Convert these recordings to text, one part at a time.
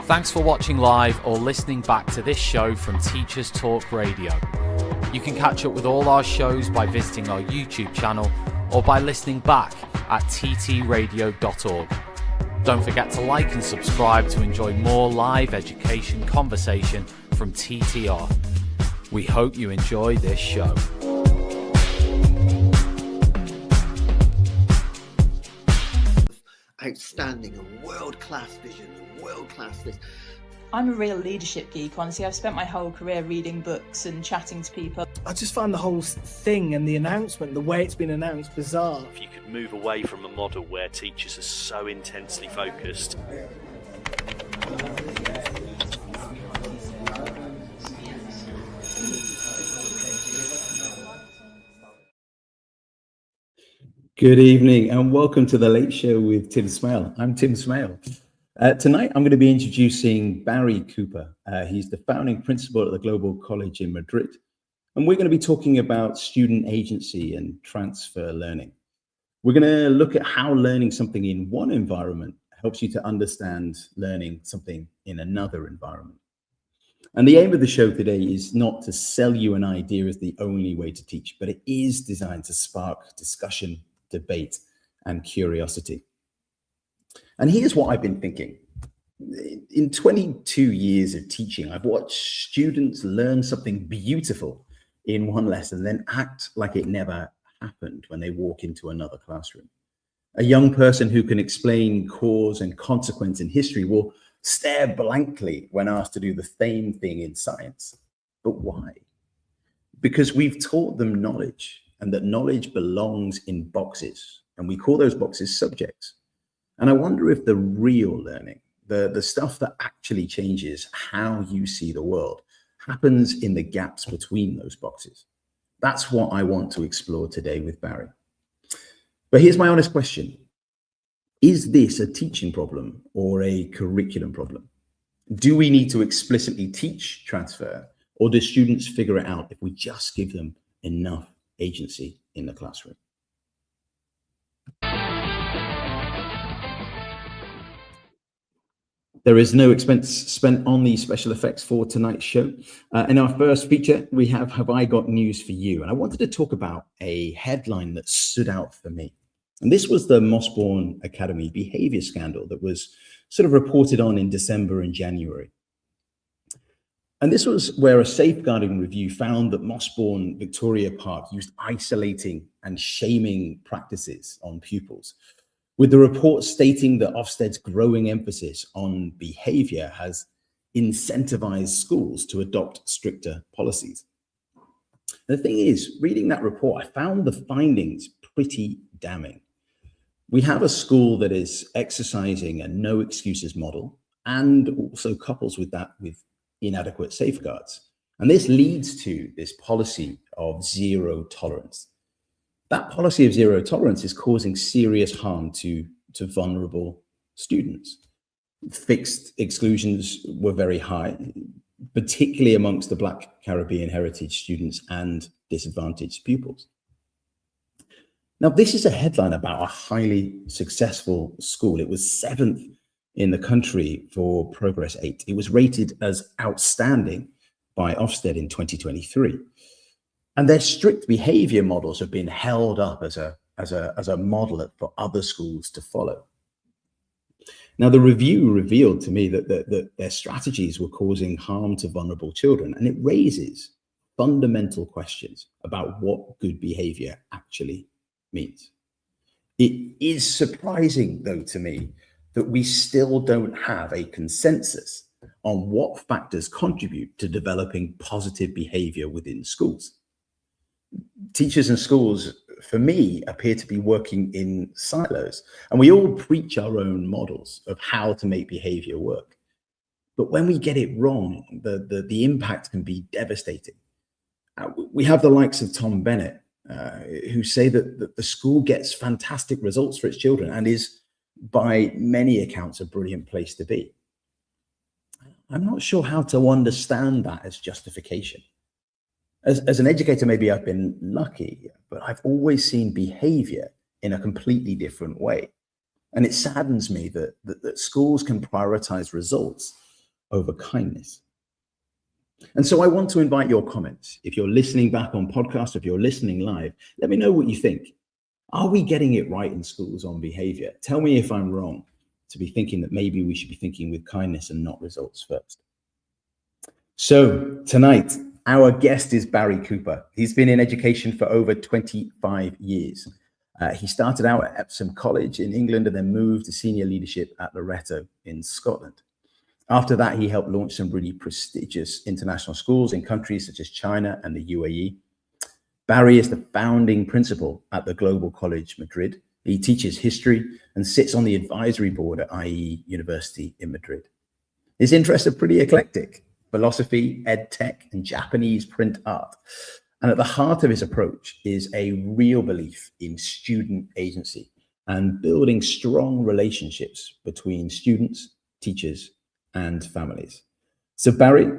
Thanks for watching live or listening back to this show from Teachers Talk Radio. You can catch up with all our shows by visiting our YouTube channel or by listening back at ttradio.org. Don't forget to like and subscribe to enjoy more live education conversation from TTR. We hope you enjoy this show. Outstanding and world-class vision and world-class this. I'm a real leadership geek, honestly. I've spent my whole career reading books and chatting to people. I just find the whole thing and the announcement, the way it's been announced, bizarre. If you could move away from a model where teachers are so intensely focused. Good evening and welcome to The Late Show with Tim Smale. I'm Tim Smale. Tonight I'm going to be introducing Barry Cooper. He's the founding principal at the Global College in Madrid. And we're going to be talking about student agency and transfer learning. We're going to look at how learning something in one environment helps you to understand learning something in another environment. And the aim of the show today is not to sell you an idea as the only way to teach, but it is designed to spark discussion, debate, and curiosity. And here's what I've been thinking. In 22 years of teaching, I've watched students learn something beautiful in one lesson, then act like it never happened when they walk into another classroom. A young person who can explain cause and consequence in history will stare blankly when asked to do the same thing in science. But why? Because we've taught them knowledge, and that knowledge belongs in boxes, and we call those boxes subjects. And I wonder if the real learning, the stuff that actually changes how you see the world, happens in the gaps between those boxes. That's what I want to explore today with Barry. But here's my honest question. Is this a teaching problem or a curriculum problem? Do we need to explicitly teach transfer, or do students figure it out if we just give them enough agency in the classroom? There is no expense spent on the special effects for tonight's show. In our first feature, we have I Got News for You? And I wanted to talk about a headline that stood out for me. And this was the Mossbourne Academy behavior scandal that was sort of reported on in December and January. And this was where a safeguarding review found that Mossbourne Victoria Park used isolating and shaming practices on pupils, with the report stating that Ofsted's growing emphasis on behavior has incentivized schools to adopt stricter policies. The thing is, reading that report, I found the findings pretty damning. We have a school that is exercising a no excuses model and also couples with that with inadequate safeguards. And this leads to this policy of zero tolerance. That policy of zero tolerance is causing serious harm to vulnerable students. Fixed exclusions were very high, particularly amongst the Black Caribbean heritage students and disadvantaged pupils. Now, this is a headline about a highly successful school. It was 7th in the country for Progress 8. It was rated as outstanding by Ofsted in 2023. And their strict behavior models have been held up as a model for other schools to follow. Now, the review revealed to me that their strategies were causing harm to vulnerable children, and it raises fundamental questions about what good behavior actually means. It is surprising, though, to me, that we still don't have a consensus on what factors contribute to developing positive behavior within schools. Teachers and schools, for me, appear to be working in silos, and we all preach our own models of how to make behavior work. But when we get it wrong, the impact can be devastating. We have the likes of Tom Bennett, who say that the school gets fantastic results for its children and is, by many accounts, a brilliant place to be. I'm not sure how to understand that as justification. As an educator, maybe I've been lucky, but I've always seen behavior in a completely different way. And it saddens me that schools can prioritize results over kindness. And so I want to invite your comments. If you're listening back on podcast, if you're listening live, let me know what you think. Are we getting it right in schools on behavior? Tell me if I'm wrong to be thinking that maybe we should be thinking with kindness and not results first. So tonight, our guest is Barry Cooper. He's been in education for over 25 years. He started out at Epsom College in England and then moved to senior leadership at Loreto in Scotland. After that, he helped launch some really prestigious international schools in countries such as China and the UAE. Barry is the founding principal at the Global College Madrid. He teaches history and sits on the advisory board at IE University in Madrid. His interests are pretty eclectic: philosophy, ed tech, and Japanese print art. And at the heart of his approach is a real belief in student agency and building strong relationships between students, teachers, and families. So Barry,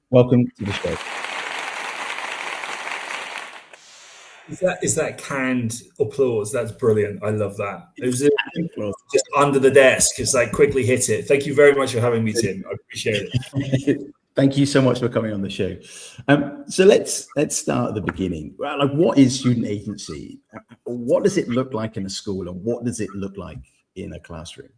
welcome to the show. Is that canned applause? That's brilliant. I love that. It was just under the desk. It's like quickly hit it. Thank you very much for having me, Tim. I appreciate it. Thank you so much for coming on the show. So let's start at the beginning. Like, what is student agency? What does it look like in a school, and what does it look like in a classroom?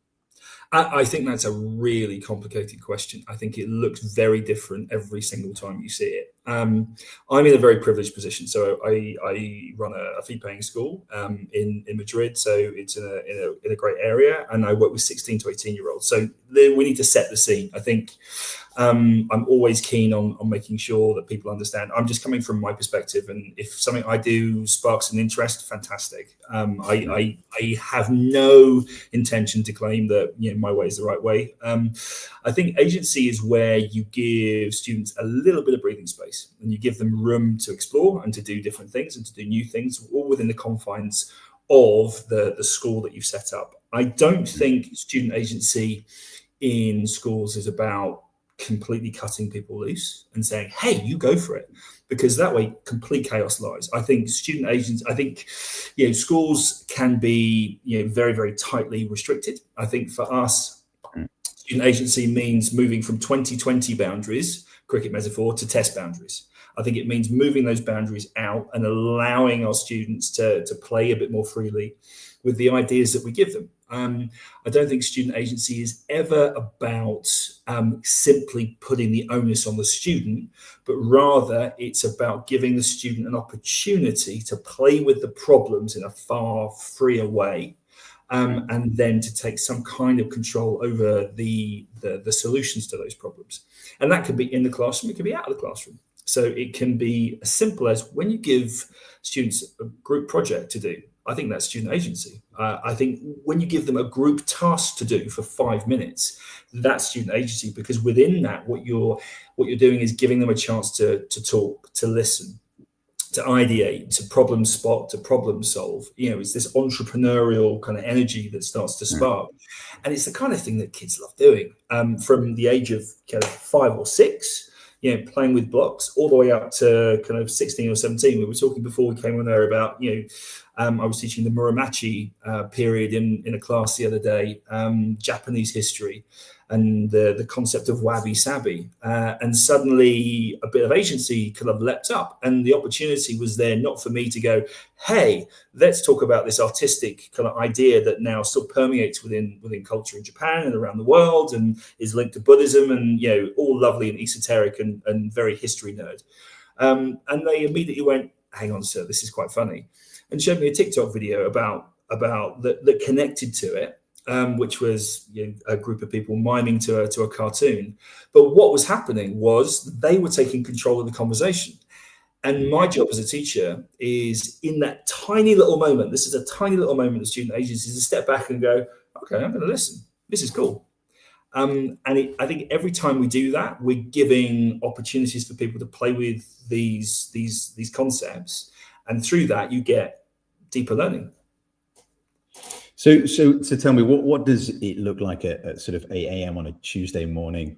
I think that's a really complicated question. I think it looks very different every single time you see it. I'm in a very privileged position. So I run a fee-paying school in Madrid. So it's in a great area, and I work with 16 to 18-year-olds. So we need to set the scene. I think I'm always keen on making sure that people understand. I'm just coming from my perspective, and if something I do sparks an interest, fantastic. I have no intention to claim that my way is the right way. I think agency is where you give students a little bit of breathing space, and you give them room to explore and to do different things and to do new things, all within the confines of the school that you've set up. I don't think student agency in schools is about completely cutting people loose and saying, hey, you go for it, because that way complete chaos lies. I think schools can be very, very tightly restricted. I think for us, student agency means moving from 2020 boundaries, cricket metaphor, to test boundaries. I think it means moving those boundaries out and allowing our students to play a bit more freely with the ideas that we give them. I don't think student agency is ever about simply putting the onus on the student, but rather it's about giving the student an opportunity to play with the problems in a far freer way, and then to take some kind of control over the solutions to those problems. And that could be in the classroom, it could be out of the classroom. So it can be as simple as when you give students a group project to do. I think that's student agency. I think when you give them a group task to do for 5 minutes, that's student agency, because within that, what you're doing is giving them a chance to talk, to listen, to ideate, to problem spot, to problem solve. It's this entrepreneurial kind of energy that starts to spark. And it's the kind of thing that kids love doing, from the age of kind of 5 or 6, playing with blocks, all the way up to kind of 16 or 17. We were talking before we came on there about, I was teaching the Muromachi period in a class the other day, Japanese history, and the concept of wabi-sabi. And suddenly a bit of agency kind of leapt up, and the opportunity was there not for me to go, hey, let's talk about this artistic kind of idea that now still permeates within culture in Japan and around the world, and is linked to Buddhism, and all lovely and esoteric and very history nerd. And they immediately went, hang on, sir, this is quite funny, and showed me a TikTok video about that connected to it. Which was a group of people miming to a cartoon. But what was happening was they were taking control of the conversation. And my job as a teacher is, in that tiny little moment, this is a tiny little moment of student agency, is to step back and go, okay, I'm going to listen. This is cool. I think every time we do that, we're giving opportunities for people to play with these concepts. And through that, you get deeper learning. So tell me, what does it look like at sort of 8 a.m. on a Tuesday morning?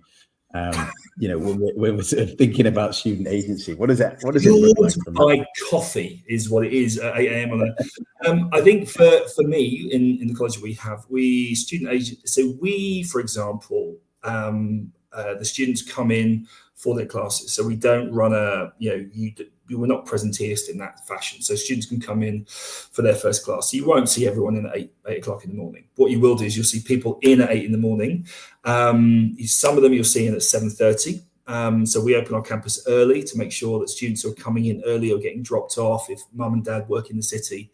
When we're sort of thinking about student agency, what does it look like? Buy coffee is what it is at 8 a.m. on I think for me in the college we student agency. So we, for example, The students come in for their classes, so we don't run we're not presenteeist in that fashion. So students can come in for their first class. So you won't see everyone in at 8 o'clock in the morning. What you will do is you'll see people in at 8 in the morning. Some of them you'll see in at 7:30. So we open our campus early to make sure that students who are coming in early or getting dropped off, if mum and dad work in the city,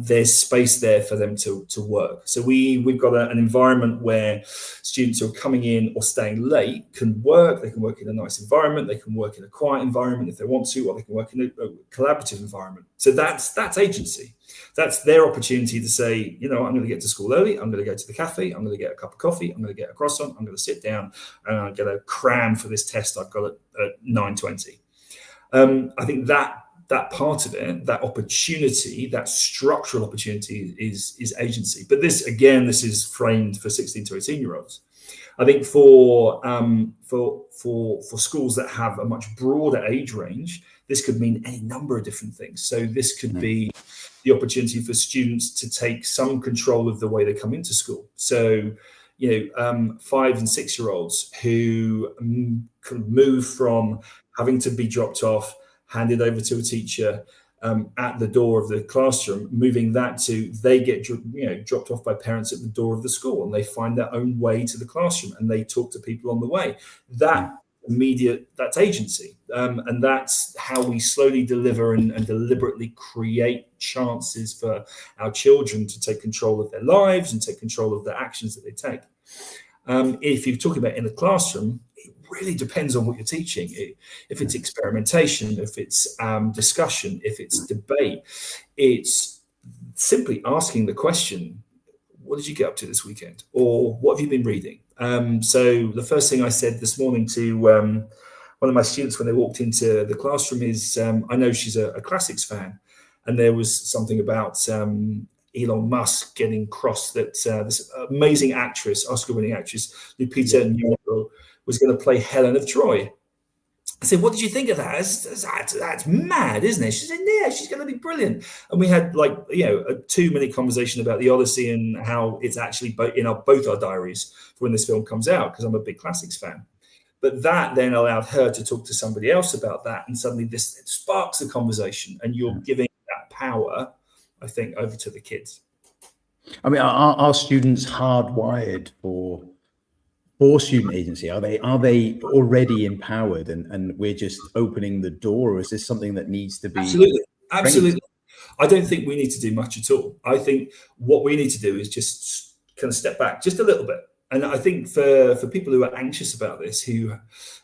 there's space there for them to work. So we've got an environment where students who are coming in or staying late can work. They can work in a nice environment. They can work in a quiet environment if they want to, or they can work in a collaborative environment. So that's agency. That's their opportunity to say, I'm going to get to school early. I'm going to go to the cafe. I'm going to get a cup of coffee. I'm going to get a croissant. I'm going to sit down and I'm going to cram for this test I've got at 9:20. I think that part of it, that opportunity, that structural opportunity is agency. But this is framed for 16 to 18-year-olds. I think for schools that have a much broader age range, this could mean any number of different things. So this could be the opportunity for students to take some control of the way they come into school. So 5 and 6-year-olds who can move from having to be dropped off, handed over to a teacher at the door of the classroom, moving that to they get dropped off by parents at the door of the school, and they find their own way to the classroom and they talk to people on the way. That's agency, and that's how we slowly deliver and deliberately create chances for our children to take control of their lives and take control of the actions that they take. If you're talking about in the classroom, it really depends on what you're teaching. If it's experimentation, if it's discussion, if it's debate, it's simply asking the question, what did you get up to this weekend? Or what have you been reading? So the first thing I said this morning to one of my students when they walked into the classroom is, I know she's a classics fan. And there was something about Elon Musk getting cross that this amazing actress, Oscar-winning actress, Lupita Nyong'o, was going to play Helen of Troy. I said, what did you think of that? That's mad, isn't it? She said, yeah, she's going to be brilliant. And we had a 2-minute conversation about the Odyssey and how it's actually in both our diaries for when this film comes out, because I'm a big classics fan. But that then allowed her to talk to somebody else about that. And suddenly it sparks a conversation, and you're giving that power, I think, over to the kids. I mean, are students hardwired for student agency? Are they already empowered and we're just opening the door, or is this something that needs to be absolutely? I don't think we need to do much at all. I think what we need to do is just kind of step back just a little bit. And I think for people who are anxious about this, I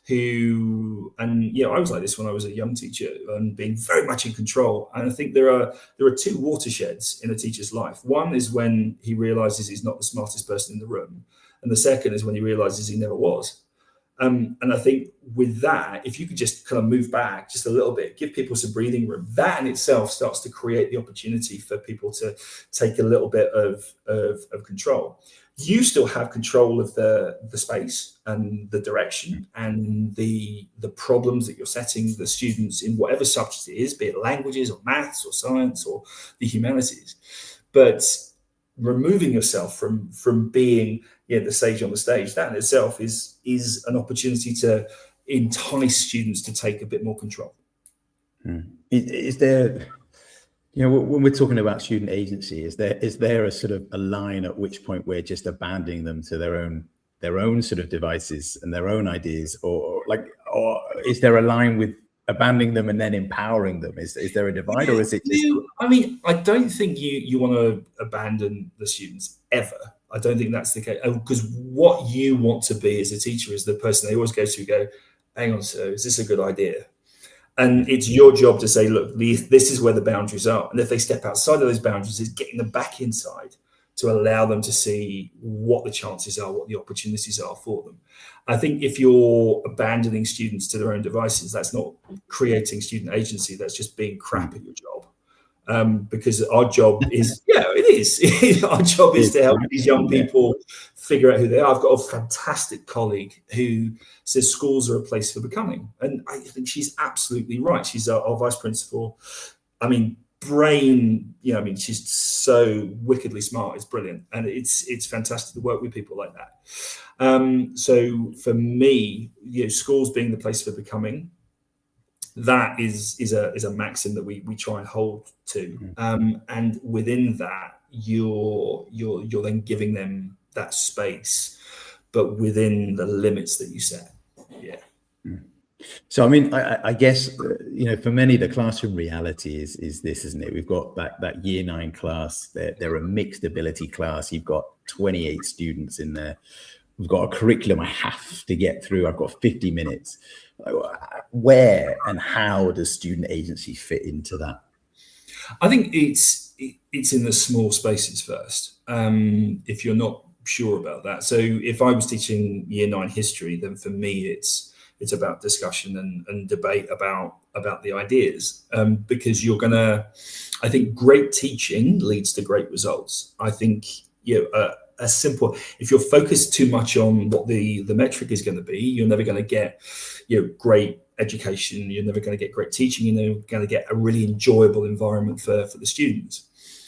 was like this when I was a young teacher and being very much in control. And I think there are 2 watersheds in a teacher's life. One is when he realizes he's not the smartest person in the room. And the second is when he realizes he never was. And I think with that, if you could just kind of move back just a little bit, give people some breathing room, that in itself starts to create the opportunity for people to take a little bit of control. You still have control of the space and the direction and the problems that you're setting the students in whatever subject it is, be it languages or maths or science or the humanities. But removing yourself from being the sage on the stage, that in itself is an opportunity to entice students to take a bit more control. Is there, when we're talking about student agency, is there a sort of a line at which point we're just abandoning them to their own sort of devices and their own ideas, or is there a line with abandoning them and then empowering them? Is there a divide, or is it just... I mean, I don't think you want to abandon the students ever. I don't think that's the case, because what you want to be as a teacher is the person they always go to hang on, sir, is this a good idea? And it's your job to say, look, this is where the boundaries are. And if they step outside of those boundaries, it's getting them back inside to allow them to see what the chances are, what the opportunities are for them. I think if you're abandoning students to their own devices, that's not creating student agency. That's just being crap at your job. Because our job is, it is. Our job is to help these young people figure out who they are. I've got a fantastic colleague who says schools are a place for becoming. And I think she's absolutely right. She's our vice principal. I mean, she's so wickedly smart. It's brilliant. And it's fantastic to work with people like that. So for me, schools being the place for becoming, that is a maxim that we try and hold to. And within that, you're then giving them that space, but within the limits that you set. Yeah. So, I mean, I guess, for many, the classroom reality is this, isn't it? We've got that year 9 class. They're a mixed ability class. You've got 28 students in there. We've got a curriculum I have to get through. I've got 50 minutes. Where and how does student agency fit into that? I think it's in the small spaces first. If you're not sure about that. So if I was teaching year 9 history, then for me, it's about discussion and debate about the ideas, because I think great teaching leads to great results. I think a simple, if you're focused too much on what the metric is going to be, you're never going to get great education. You're never going to get great teaching. You're never going to get a really enjoyable environment for the students.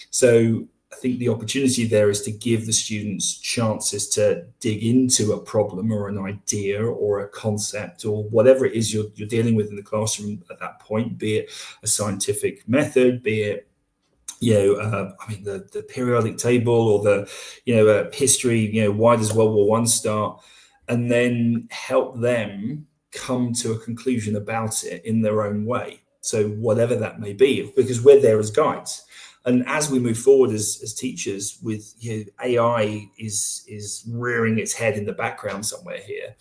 So I think the opportunity there is to give the students chances to dig into a problem or an idea or a concept or whatever it is you're dealing with in the classroom at that point, be it a scientific method, be it the periodic table or the history, why does World War I start, and then help them come to a conclusion about it in their own way. So whatever that may be, because we're there as guides. And as we move forward as teachers, with AI is rearing its head in the background somewhere here,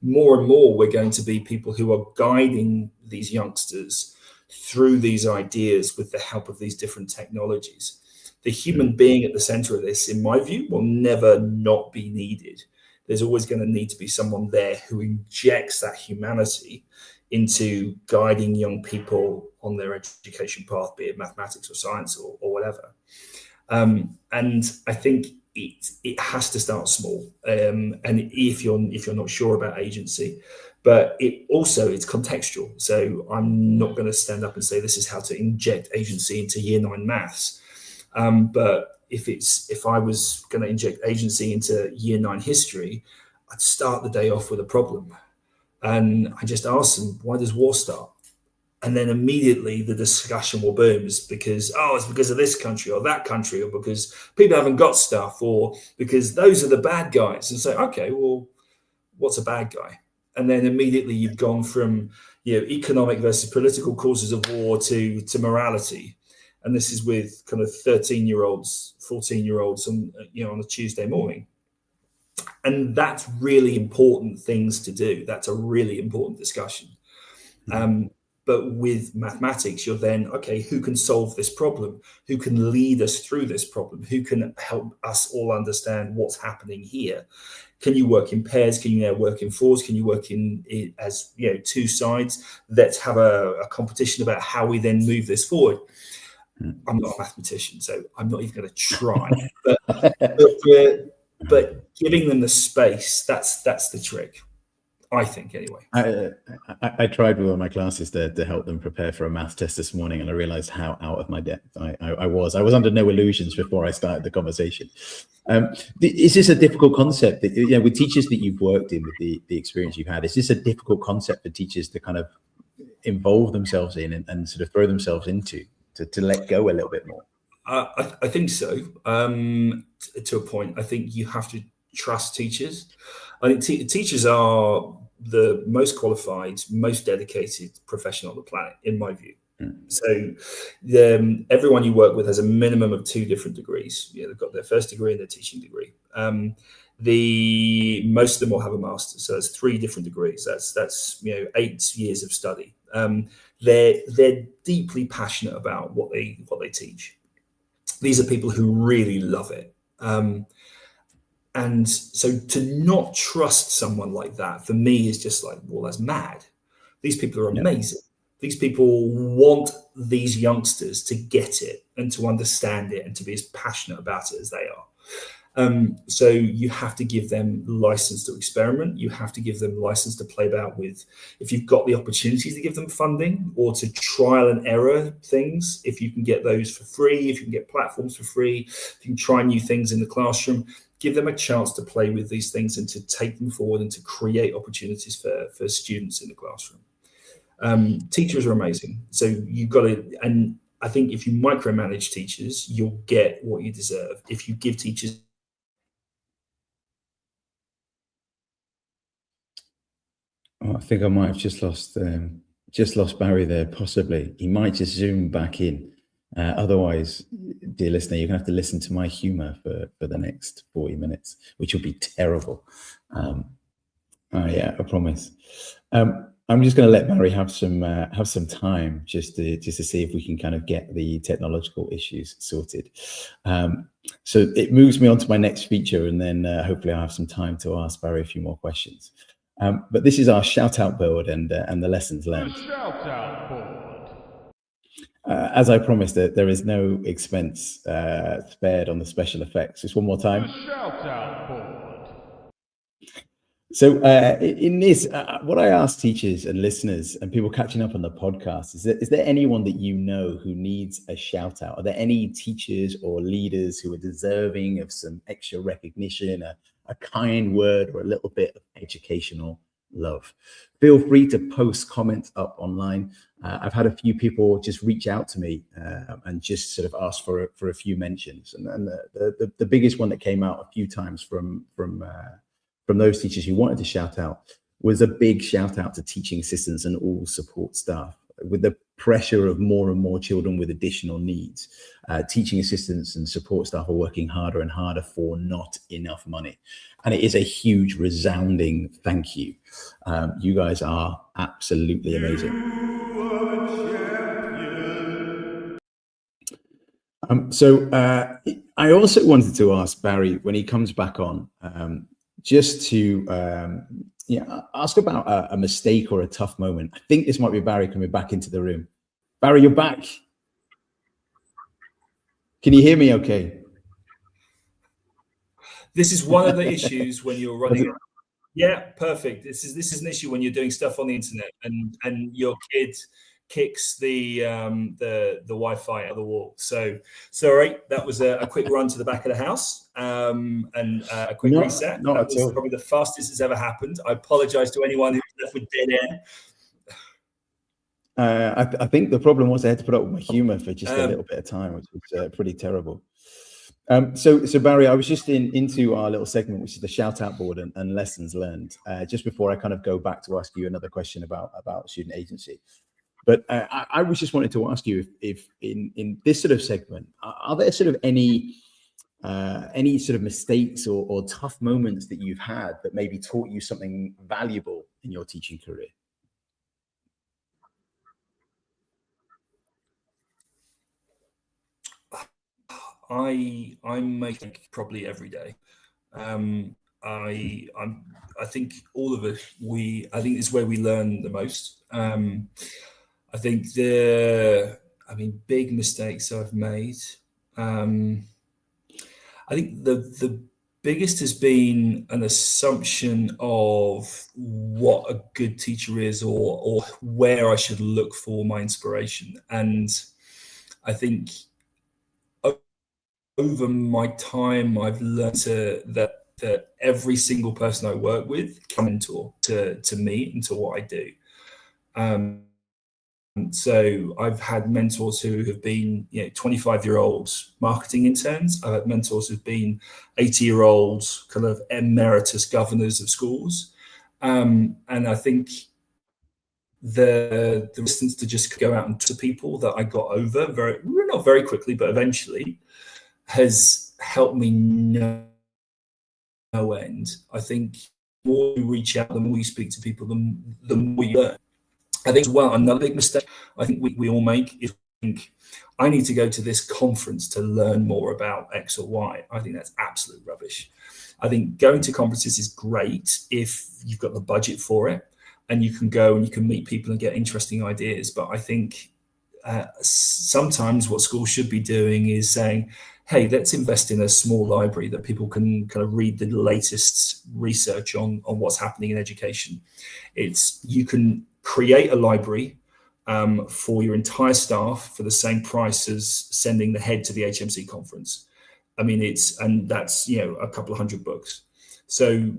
more and more we're going to be people who are guiding these youngsters through these ideas with the help of these different technologies. The human being at the center of this, in my view, will never not be needed. There's always going to need to be someone there who injects that humanity into guiding young people on their education path, be it mathematics or science or whatever. And I think it has to start small. And if you're not sure about agency, but it's contextual. So I'm not going to stand up and say this is how to inject agency into year 9 maths. But if I was going to inject agency into year 9 history, I'd start the day off with a problem. And I just ask them, why does war start? And then immediately the discussion will boom. It's because of this country or that country, or because people haven't got stuff, or because those are the bad guys. And say, okay, well, what's a bad guy? And then immediately you've gone from economic versus political causes of war to morality. And this is with kind of 13-year-olds, 14-year-olds on a Tuesday morning. And that's really important things to do. That's a really important discussion. But with mathematics, you're then, okay, who can solve this problem? Who can lead us through this problem? Who can help us all understand what's happening here? Can you work in pairs? Can you work in fours? Can you work in as two sides? Let's have a competition about how we then move this forward. I'm not a mathematician, so I'm not even going to try. But giving them the space, that's the trick, I think, anyway. I tried with all my classes to help them prepare for a maths test this morning, and I realized how out of my depth I was. I was under no illusions before I started the conversation. Is this a difficult concept that, with teachers that you've worked in, with the experience you've had, is this a difficult concept for teachers to kind of involve themselves in and sort of throw themselves into, to let go a little bit more? I think so, to a point. I think you have to trust teachers. I think teachers are the most qualified, most dedicated profession on the planet, in my view. So everyone you work with has a minimum of 2 different degrees. They've got their first degree and their teaching degree. Most of them will have a master's, so that's 3 different degrees. That's 8 years of study. They're deeply passionate about what they teach. These are people who really love it. And so to not trust someone like that, for me, is just like, well, that's mad. These people are amazing. These people want these youngsters to get it and to understand it and to be as passionate about it as they are. So you have to give them license to experiment. You have to give them license to play about with. If you've got the opportunity to give them funding or to trial and error things, if you can get those for free, if you can get platforms for free, if you can try new things in the classroom, give them a chance to play with these things and to take them forward and to create opportunities for students in the classroom. Teachers are amazing. So you've got to, and I think if you micromanage teachers, you'll get what you deserve. If you give teachers. Oh, I think I might have just lost Barry there, possibly. He might just zoom back in. Otherwise, dear listener, you're going to have to listen to my humour for the next 40 minutes, which will be terrible. Yeah, I promise. I'm just going to let Barry have some time just to see if we can kind of get the technological issues sorted. So it moves me on to my next feature, and then hopefully I'll have some time to ask Barry a few more questions. But this is our shout out board and the lessons learned. Shout out board. As I promised, there is no expense spared on the special effects. Just one more time. Shout out board. So in this, what I ask teachers and listeners and people catching up on the podcast is there anyone that you know who needs a shout out? Are there any teachers or leaders who are deserving of some extra recognition, a kind word, or a little bit of educational love? Feel free to post comments up online. I've had a few people just reach out to me and just sort of ask for a few mentions. And the biggest one that came out a few times from those teachers who wanted to shout out was a big shout out to teaching assistants and all support staff. With the pressure of more and more children with additional needs, teaching assistants and support staff are working harder and harder for not enough money. And it is a huge resounding thank you. You guys are absolutely amazing. So I also wanted to ask Barry, when he comes back on, just to ask about a mistake or a tough moment. I think this might be Barry coming back into the room. Barry, you're back. Can you hear me okay? This is one of the issues when you're running. Yeah, perfect. This is an issue when you're doing stuff on the internet and your kid kicks the Wi-Fi out of the wall. So sorry, that was a quick run to the back of the house and a quick reset. That was probably the fastest it's ever happened. I apologize to anyone who's left with dead air. I think the problem was I had to put up with my humor for just a little bit of time, which was pretty terrible. So Barry, I was just into our little segment, which is the shout out board and lessons learned, just before I kind of go back to ask you another question about student agency. But I was just wanted to ask you if in this sort of segment, are there sort of any sort of mistakes or tough moments that you've had that maybe taught you something valuable in your teaching career? I make probably every day. I think all of us, I think it's where we learn the most. I think big mistakes I've made. I think the biggest has been an assumption of what a good teacher is or where I should look for my inspiration. And I think over my time, I've learned that every single person I work with can mentor to me and to what I do. So I've had mentors who have been 25-year-old marketing interns. I've had mentors who've been 80-year-old kind of emeritus governors of schools. And I think the resistance to just go out and to people that I got over not very quickly, but eventually has helped me no end. I think the more you reach out, the more you speak to people, the more you learn. I think as well, another big mistake I think we all make is think, I need to go to this conference to learn more about X or Y. I think that's absolute rubbish. I think going to conferences is great if you've got the budget for it and you can go and you can meet people and get interesting ideas. But I think sometimes what schools should be doing is saying, hey, let's invest in a small library that people can kind of read the latest research on what's happening in education. You can create a library for your entire staff for the same price as sending the head to the HMC conference. I mean, that's a couple of hundred books. So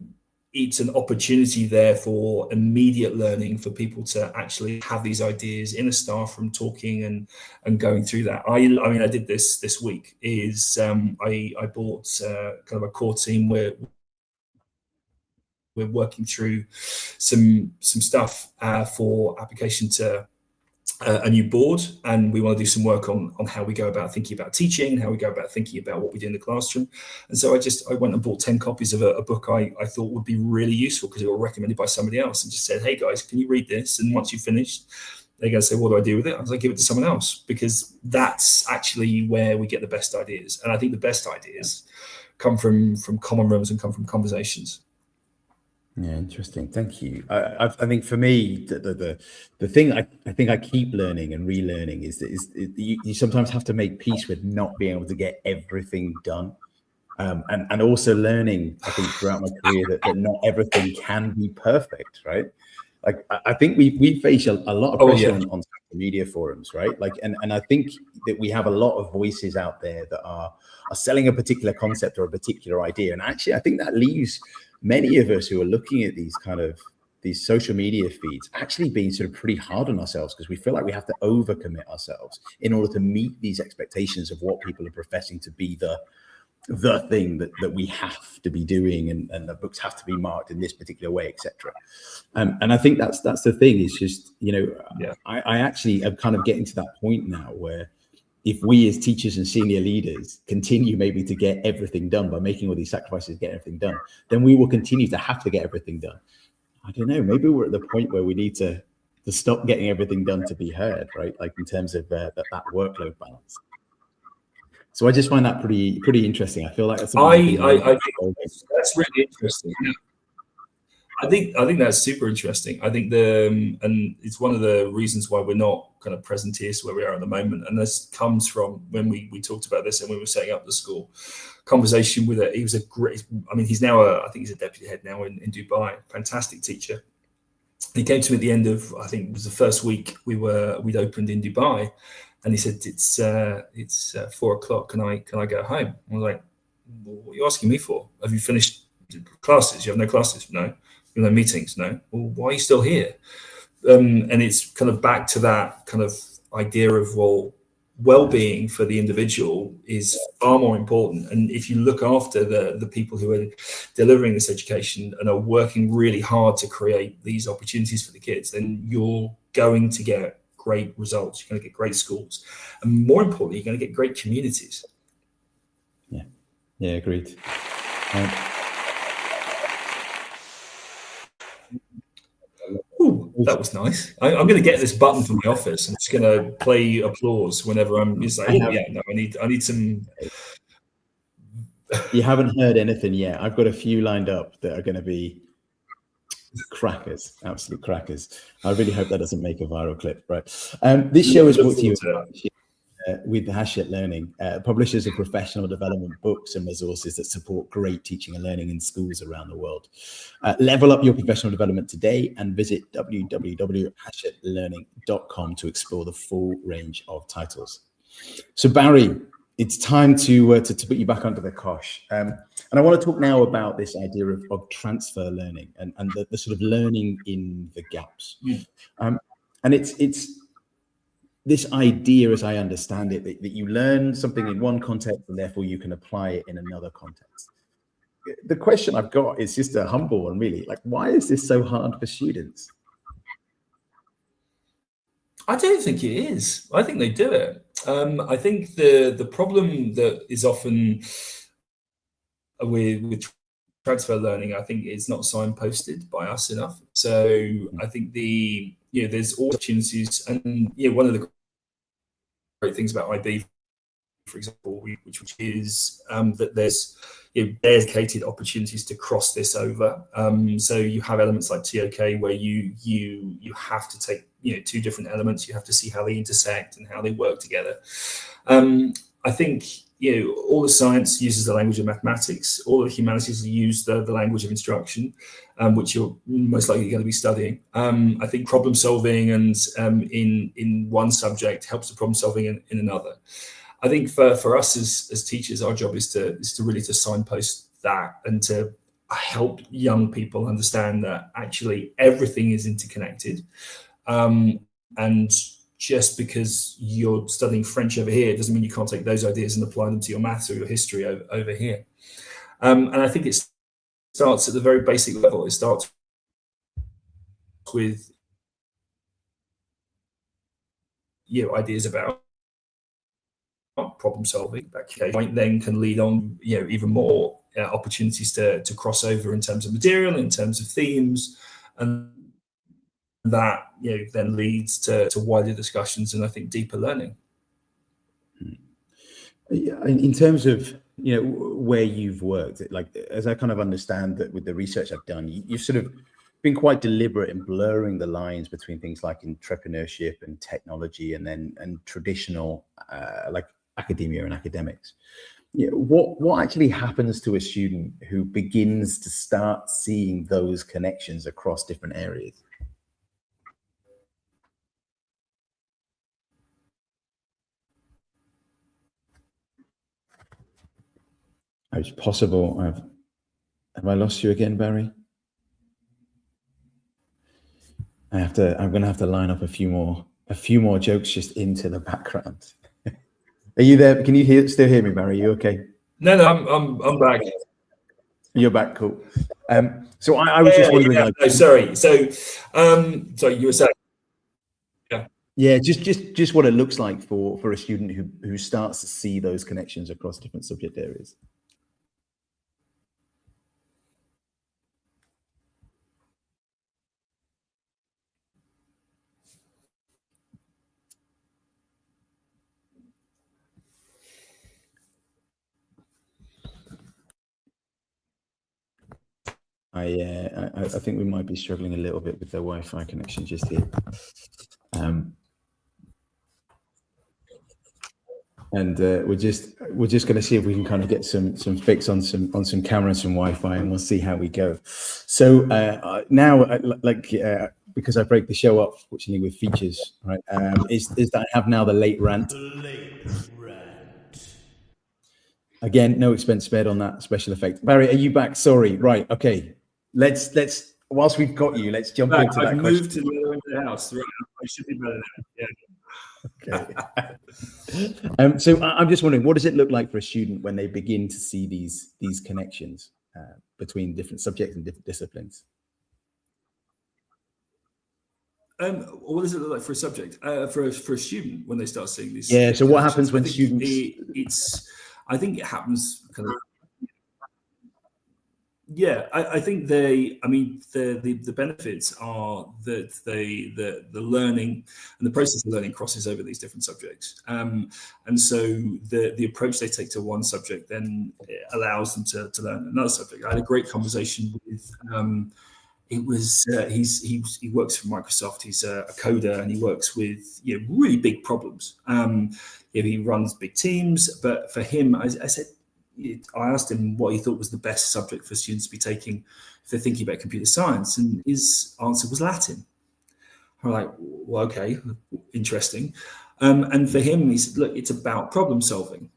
it's an opportunity there for immediate learning, for people to actually have these ideas in a staff room, talking and going through that. I mean, I did this week. I bought kind of a core team where we're working through some stuff for application to a new board, and we want to do some work on how we go about thinking about teaching and how we go about thinking about what we do in the classroom. And so I went and bought 10 copies of a book I thought would be really useful because it was recommended by somebody else, and just said, hey guys, can you read this? And once you've finished, they're going to say, what do I do with it? I was like, give it to someone else, because that's actually where we get the best ideas. And I think the best ideas come from common rooms and come from conversations. Yeah, interesting. Thank you. I think for me, the thing I think I keep learning and relearning is you sometimes have to make peace with not being able to get everything done, and also learning, I think, throughout my career that not everything can be perfect, right? Like I think we face a lot of pressure on social media forums, right? Like, and I think that we have a lot of voices out there that are selling a particular concept or a particular idea, and actually, I think that leaves many of us who are looking at these social media feeds actually being sort of pretty hard on ourselves, because we feel like we have to overcommit ourselves in order to meet these expectations of what people are professing to be the thing that we have to be doing, and the books have to be marked in this particular way, etc. And I think that's the thing. Is just, I actually am kind of getting to that point now where if we as teachers and senior leaders continue maybe to get everything done by making all these sacrifices to get everything done, then we will continue to have to get everything done. I don't know, maybe we're at the point where we need to stop getting everything done to be heard, right? Like in terms of that workload balance. So I just find that pretty interesting. I feel like that's something I think that's really interesting. I think that's super interesting. I think and it's one of the reasons why we're not kind of presenteeist where we are at the moment. And this comes from when we talked about this and we were setting up the school. Conversation with he was a great. I mean, he's now I think he's a deputy head now in Dubai. Fantastic teacher. He came to me at the end of, I think it was the first week we'd opened in Dubai, and he said, it's 4:00. Can I go home? I was like, well, what are you asking me for? Have you finished classes? You have no classes? No. You have no meetings? No. Well, why are you still here? And it's kind of back to that kind of idea of, well-being for the individual is far more important. And if you look after the people who are delivering this education and are working really hard to create these opportunities for the kids, then you're going to get great results. You're going to get great schools. And more importantly, you're going to get great communities. Yeah, agreed. Ooh, that was nice. I'm going to get this button from the office. I'm just going to play applause whenever I'm just like, I need some. You haven't heard anything yet. I've got a few lined up that are going to be crackers, absolute crackers. I really hope that doesn't make a viral clip, right? This show is brought to you with Hachette Learning, publishers of professional development books and resources that support great teaching and learning in schools around the world. Level up your professional development today and visit www.hachetlearning.com to explore the full range of titles. So Barry, it's time to put you back under the cosh. And I want to talk now about this idea of transfer learning and the sort of learning in the gaps. And it's this idea, as I understand it, that you learn something in one context and therefore you can apply it in another context. The question I've got is just a humble one, really. Like, why is this so hard for students? I don't think it is. I think they do it. I think the problem that is often with transfer learning, I think it's not signposted by us enough. So I think there's opportunities, and one of the great things about IB, for example, which is that there's dedicated opportunities to cross this over. So you have elements like TOK where you have to take two different elements. You have to see how they intersect and how they work together. I think all the science uses the language of mathematics. All the humanities use the language of instruction, which you're most likely going to be studying. I think problem solving and in one subject helps the problem solving in another. I think for us as teachers, our job is to really to signpost that and to help young people understand that actually everything is interconnected. And just because you're studying French over here doesn't mean you can't take those ideas and apply them to your maths or your history over here. And I think it starts at the very basic level. It starts with ideas about problem solving. That point then can lead on even more opportunities to cross over in terms of material, in terms of themes, and that then leads to wider discussions and I think deeper learning. In terms of where you've worked, like as I kind of understand that with the research I've done, you've sort of been quite deliberate in blurring the lines between things like entrepreneurship and technology and traditional like academia and academics. What actually happens to a student who begins to start seeing those connections across different areas? It's possible. Have I lost you again, Barry? I'm going to have to line up a few more jokes just into the background. Are you there? Can you still hear me, Barry? Are you okay? No, I'm back. You're back. Cool. So I was just wondering. Sorry. So you were saying. Yeah, just what it looks like for a student who starts to see those connections across different subject areas. I think we might be struggling a little bit with the Wi-Fi connection just here. And we're just going to see if we can kind of get some fix on some camera and some Wi-Fi, and we'll see how we go. So now, because I break the show up, fortunately, with features, right? Is that I have now the late rant. Again, no expense spared on that special effect. Barry, are you back? Sorry. Right. Okay. Let's whilst we've got you, let's jump into that question. I've moved to the other end of the house. Right. I should be better now. Yeah. Okay. So I'm just wondering, what does it look like for a student when they begin to see these connections between different subjects and different disciplines? What does it look like for a subject? For a student when they start seeing these? Yeah. So what happens when students? I think it happens kind of. Yeah, I think the benefits are that the learning and the process of learning crosses over these different subjects, and so the approach they take to one subject then allows them to learn another subject. I had a great conversation with he works for Microsoft. He's a coder and he works with really big problems. He runs big teams, but for him, I asked him what he thought was the best subject for students to be taking if they're thinking about computer science, and his answer was Latin. I'm like, well, okay, interesting. And for him, he said, look, it's about problem solving.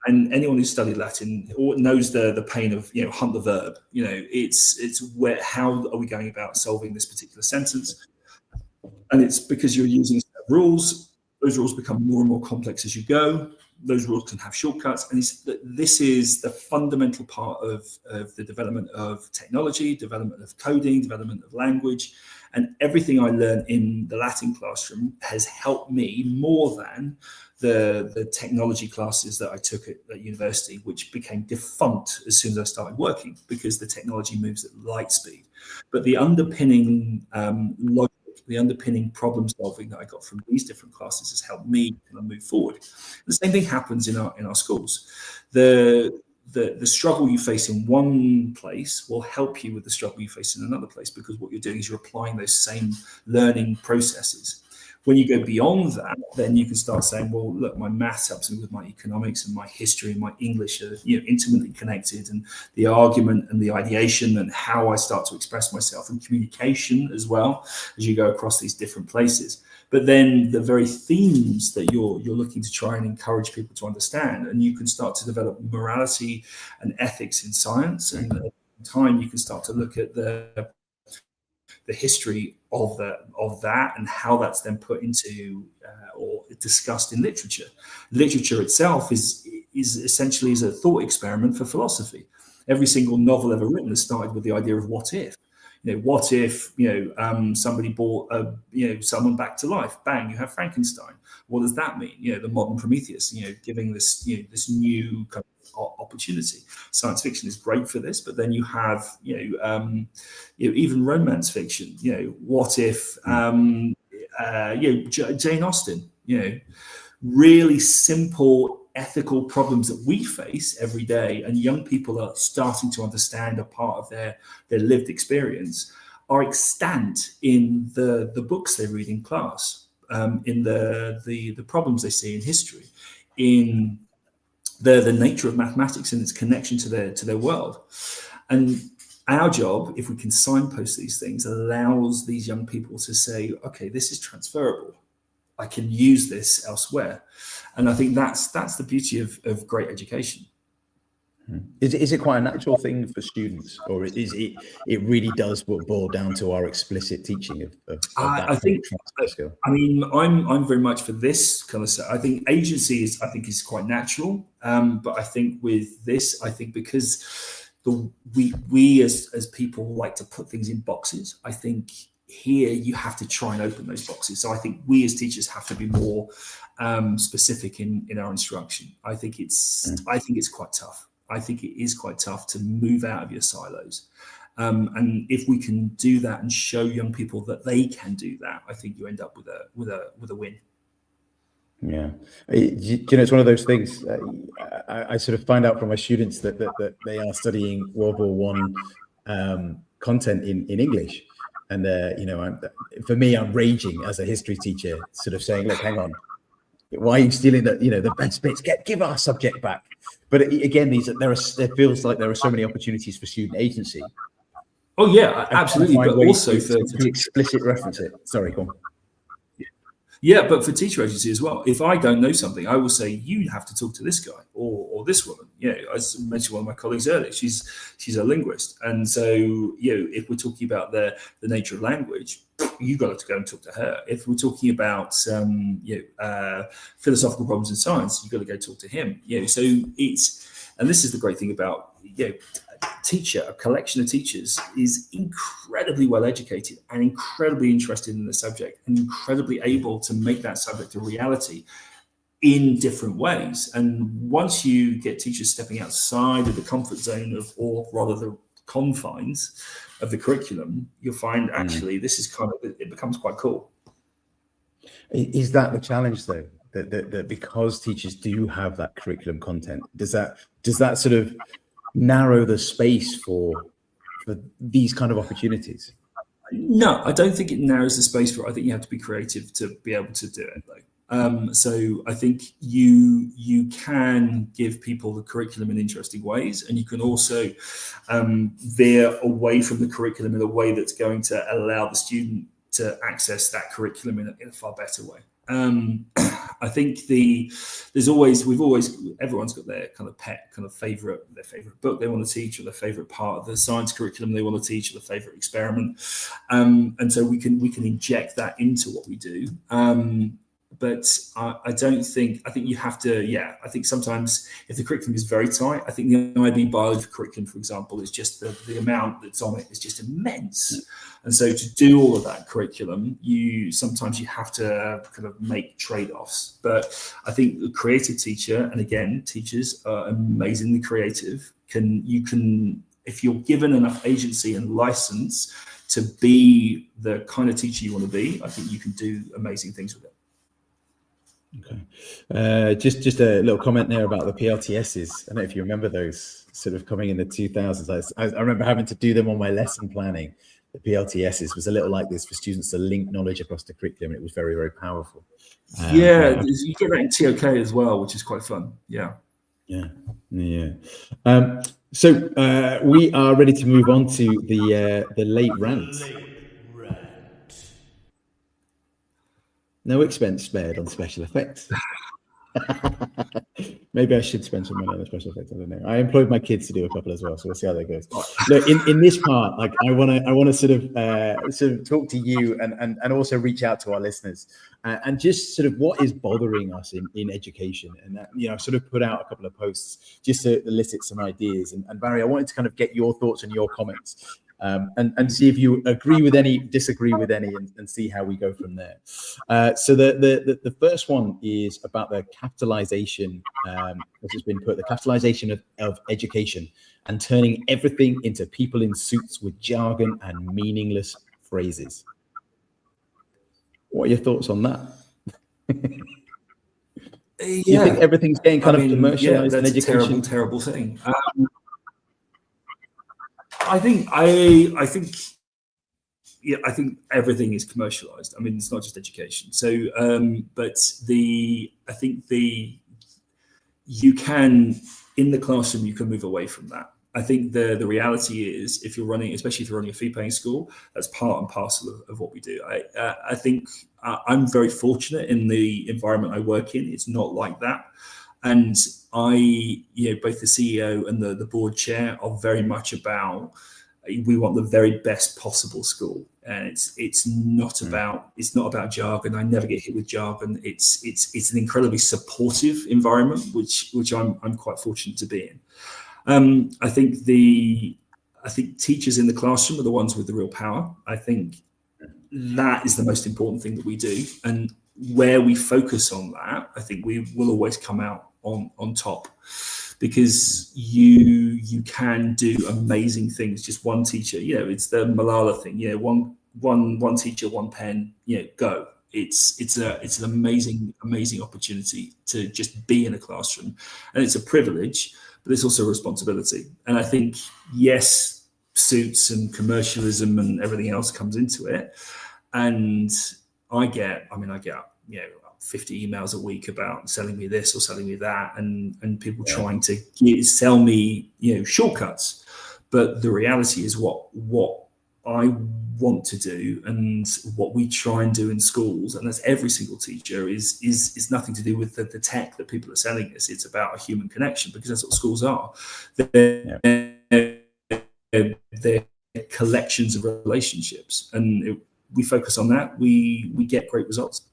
And anyone who's studied Latin knows the pain of hunt the verb. It's where, how are we going about solving this particular sentence? And it's because you're using rules. Those rules become more and more complex as you go. Those rules can have shortcuts, and this is the fundamental part of the development of technology, development of coding, development of language, and everything I learned in the Latin classroom has helped me more than the technology classes that I took at university, which became defunct as soon as I started working because the technology moves at light speed. But the underpinning logic, the underpinning problem solving that I got from these different classes has helped me move forward. The same thing happens in our schools. The struggle you face in one place will help you with the struggle you face in another place, because what you're doing is you're applying those same learning processes. When you go beyond that, then you can start saying, well, look, my maths helps me with my economics, and my history and my English are intimately connected, and the argument and the ideation and how I start to express myself, and communication as well, as you go across these different places. But then the very themes that you're looking to try and encourage people to understand, and you can start to develop morality and ethics in science, and at the time you can start to look at the history of that and how that's then put into or discussed in literature. Literature itself is essentially a thought experiment for philosophy. Every single novel ever written has started with the idea of what if. What if somebody brought someone back to life? Bang, you have Frankenstein. What does that mean? The modern Prometheus. Giving this this new kind of opportunity. Science fiction is great for this, but then you have even romance fiction. What if Jane Austen? Really simple ethical problems that we face every day, and young people are starting to understand a part of their lived experience, are extant in the books they read in class, in the problems they see in history, in the nature of mathematics and its connection to their world. And our job, if we can signpost these things, allows these young people to say, okay, this is transferable. I can use this elsewhere. And I think that's the beauty of great education. Is it quite a natural thing for students, or is it really does boil down to our explicit teaching of that? I think skill? I mean, I'm very much for this kind of stuff. I think agency is quite natural, but I think with this, I think because we as people like to put things in boxes. I think here you have to try and open those boxes. So I think we as teachers have to be more specific in our instruction. I think it's quite tough. I think it is quite tough to move out of your silos. And if we can do that and show young people that they can do that, I think you end up with a win. Yeah, it's one of those things. I sort of find out from my students that they are studying World War One content in English, and for me, I'm raging as a history teacher, sort of saying, "Look, hang on, why are you stealing the best bits? Give our subject back." But again, there feels like there are so many opportunities for student agency. Oh yeah, absolutely. But also to explicit reference it. Sorry, go on. Yeah, but for teacher agency as well. If I don't know something, I will say, you have to talk to this guy or this woman. I mentioned one of my colleagues earlier. She's a linguist, and so if we're talking about the nature of language, you've got to go and talk to her. If we're talking about philosophical problems in science, you've got to go talk to him. So and this is the great thing about a collection of teachers is incredibly well educated and incredibly interested in the subject and incredibly able to make that subject a reality in different ways. And once you get teachers stepping outside of the comfort zone or rather the confines of the curriculum, you'll find actually this is it becomes quite cool. Is that the challenge though? That because teachers do have that curriculum content, does that sort of narrow the space for these kind of opportunities? No, I don't think it narrows the space for it. I think you have to be creative to be able to do it though. So I think you can give people the curriculum in interesting ways, and you can also veer away from the curriculum in a way that's going to allow the student to access that curriculum in a far better way. I think everyone's got their kind of pet, their favorite book they want to teach, or their favorite part of the science curriculum they want to teach, or their favorite experiment. And so we can inject that into what we do. But I think you have to, I think sometimes if the curriculum is very tight, I think the IB biology curriculum, for example, is just the amount that's on it is just immense. And so to do all of that curriculum, sometimes you have to kind of make trade-offs. But I think the creative teacher, and again, teachers are amazingly creative, if you're given enough agency and license to be the kind of teacher you want to be, I think you can do amazing things with it. Okay. Just a little comment there about the PLTSs. I don't know if you remember those sort of coming in the 2000s. I remember having to do them on my lesson planning. the PLTSs was a little like this for students to link knowledge across the curriculum. It was very, very powerful. You get that in TOK as well, which is quite fun. Yeah. So we are ready to move on to the late rant. No expense spared on special effects. Maybe I should spend some money on the special effects. I don't know. I employed my kids to do a couple as well, so we'll see how that goes. Look, in this part, like I want to sort of talk to you and also reach out to our listeners and just sort of what is bothering us in education. And sort of put out a couple of posts just to elicit some ideas. And Barry, I wanted to kind of get your thoughts and your comments. And see if you agree with any, disagree with any, and see how we go from there. So the first one is about the capitalization, as it's been put, the capitalization of education and turning everything into people in suits with jargon and meaningless phrases. What are your thoughts on that? Do you think everything's getting kind of commercialized in education? That's a terrible thing. I think everything is commercialized. I mean, it's not just education. So, you can, in the classroom, you can move away from that. I think the reality is, if you're running, especially if you're running a fee-paying school, that's part and parcel of what we do. I think I'm very fortunate in the environment I work in. It's not like that. And both the CEO and the board chair are very much about, we want the very best possible school, and it's not about jargon. I never get hit with jargon. It's an incredibly supportive environment, which I'm quite fortunate to be in. I think teachers in the classroom are the ones with the real power. I think that is the most important thing that we do, and where we focus on that, I think we will always come out on top, because you can do amazing things. Just one teacher, it's the Malala thing. One teacher, one pen. Go. It's an amazing opportunity to just be in a classroom, and it's a privilege, but it's also a responsibility. And I think, yes, suits and commercialism and everything else comes into it, and I get 50 emails a week about selling me this or selling me that, and people trying to sell me, shortcuts. But the reality is what I want to do, and what we try and do in schools, and that's every single teacher, is nothing to do with the tech that people are selling us. It's about a human connection, because that's what schools are. They're collections of relationships, and we focus on that, we get great results.